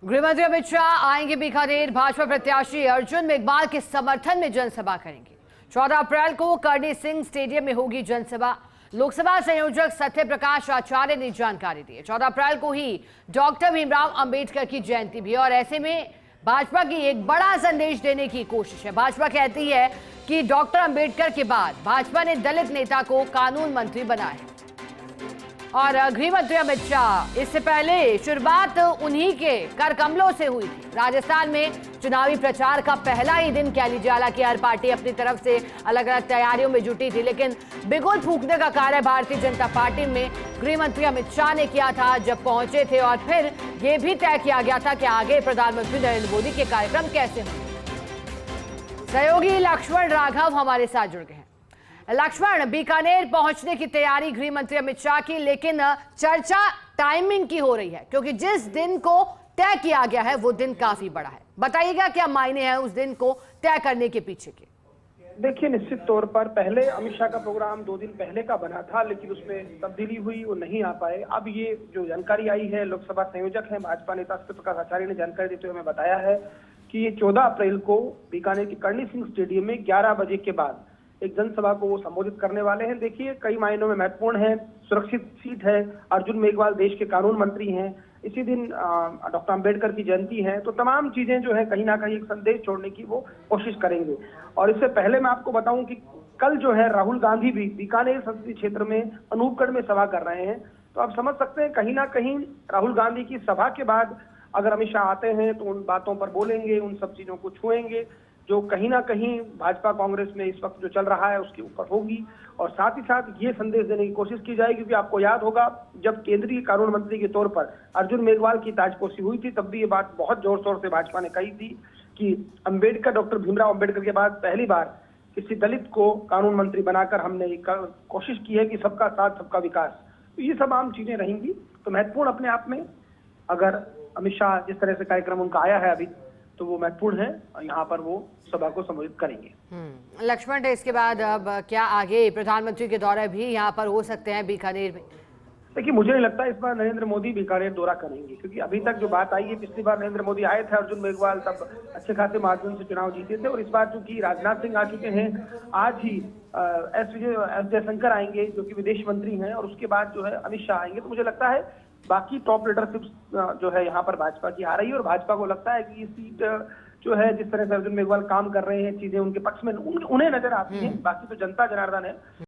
गृहमंत्री अमित शाह आएंगे बीकानेर। भाजपा प्रत्याशी अर्जुन मेघवाल के समर्थन में जनसभा करेंगे। 14 अप्रैल को करणी सिंह स्टेडियम में होगी जनसभा। लोकसभा संयोजक सत्य प्रकाश आचार्य ने जानकारी दी। 14 अप्रैल को ही डॉक्टर भीमराव अंबेडकर की जयंती भी है और ऐसे में भाजपा की एक बड़ा संदेश देने की कोशिश है। भाजपा कहती है कि डॉक्टर अंबेडकर के बाद भाजपा ने दलित नेता को कानून मंत्री बनाया है। और गृहमंत्री अमित शाह, इससे पहले शुरुआत उन्हीं के कर कमलों से हुई थी। राजस्थान में चुनावी प्रचार का पहला ही दिन कह लीजिए, हालांकि हर पार्टी अपनी तरफ से अलग अलग तैयारियों में जुटी थी, लेकिन बिगुल फूंकने का कार्य भारतीय जनता पार्टी में गृहमंत्री अमित शाह ने किया था जब पहुंचे थे। और फिर यह भी तय किया गया था कि आगे प्रधानमंत्री नरेंद्र मोदी के कार्यक्रम कैसे होंगे। सहयोगी लक्ष्मण राघव हमारे साथ जुड़ गए हैं। लक्ष्मण, बीकानेर पहुंचने की तैयारी गृह मंत्री अमित शाह की, लेकिन चर्चा टाइमिंग की हो रही है क्योंकि जिस दिन को तय किया गया है वो दिन काफी बड़ा है। बताइएगा क्या मायने हैं उस दिन को तय करने के पीछे के? देखिए, निश्चित तौर पर पहले अमित शाह का प्रोग्राम 2 दिन पहले का बना था, लेकिन उसमें तब्दीली हुई, वो नहीं आ पाए। अब ये जो जानकारी आई है, लोकसभा संयोजक हैं भाजपा नेता सत्य प्रकाश आचार्य ने जानकारी देते हुए हमें बताया है कि ये 14 अप्रैल को बीकानेर के करणी सिंह स्टेडियम में 11 बजे के बाद एक जनसभा को वो संबोधित करने वाले हैं। देखिए, कई मायनों में महत्वपूर्ण है, सुरक्षित सीट है, अर्जुन मेघवाल देश के कानून मंत्री हैं, इसी दिन डॉक्टर अंबेडकर की जयंती है, तो तमाम चीजें जो है कहीं ना कहीं एक संदेश छोड़ने की वो कोशिश करेंगे। और इससे पहले मैं आपको बताऊं कि कल जो है राहुल गांधी भी बीकानेर संसदीय क्षेत्र में अनूपगढ़ में सभा कर रहे हैं। तो आप समझ सकते हैं कहीं ना कहीं राहुल गांधी की सभा के बाद अगर अमित शाह आते हैं तो उन बातों पर बोलेंगे, उन सब चीजों को छुएंगे जो कहीं ना कहीं भाजपा कांग्रेस में इस वक्त जो चल रहा है उसके ऊपर होगी। और साथ ही साथ ये संदेश देने की कोशिश की जाएगी, क्योंकि आपको याद होगा जब केंद्रीय कानून मंत्री के तौर पर अर्जुन मेघवाल की ताजपोशी हुई थी, तब भी ये बात बहुत जोर शोर से भाजपा ने कही थी कि अंबेडकर, डॉक्टर भीमराव अंबेडकर के बाद पहली बार किसी दलित को कानून मंत्री बनाकर हमने कोशिश की है कि सबका साथ सबका विकास। तो ये सब आम चीजें रहेंगी। तो महत्वपूर्ण अपने आप में, अगर अमित शाह जिस तरह से कार्यक्रम उनका आया है अभी, तो वो महत्वपूर्ण है और यहाँ पर वो सभा को संबोधित करेंगे। लक्ष्मण, इसके बाद अब क्या आगे? प्रधानमंत्री के दौरे भी यहाँ पर हो सकते हैं बीकानेर में? देखिए, मुझे नहीं लगता इस बार नरेंद्र मोदी बीकानेर दौरा करेंगे, क्योंकि अभी तक जो बात आई है, पिछली बार नरेंद्र मोदी आए थे, अर्जुन मेघवाल तब अच्छे खासे मार्जिन से चुनाव जीते थे। और इस बार चूंकि राजनाथ सिंह आ चुके हैं, आज ही एस जयशंकर आएंगे जो कि विदेश मंत्री हैं, और उसके बाद जो है अमित शाह आएंगे। तो मुझे लगता है बाकी टॉप लीडरशिप जो है यहाँ पर भाजपा की आ रही है और भाजपा को लगता है कि ये सीट जो है, जिस तरह से अर्जुन मेघवाल काम कर रहे हैं, चीजें उनके पक्ष में उन्हें नजर आती है। बाकी तो जनता जनार्दन है।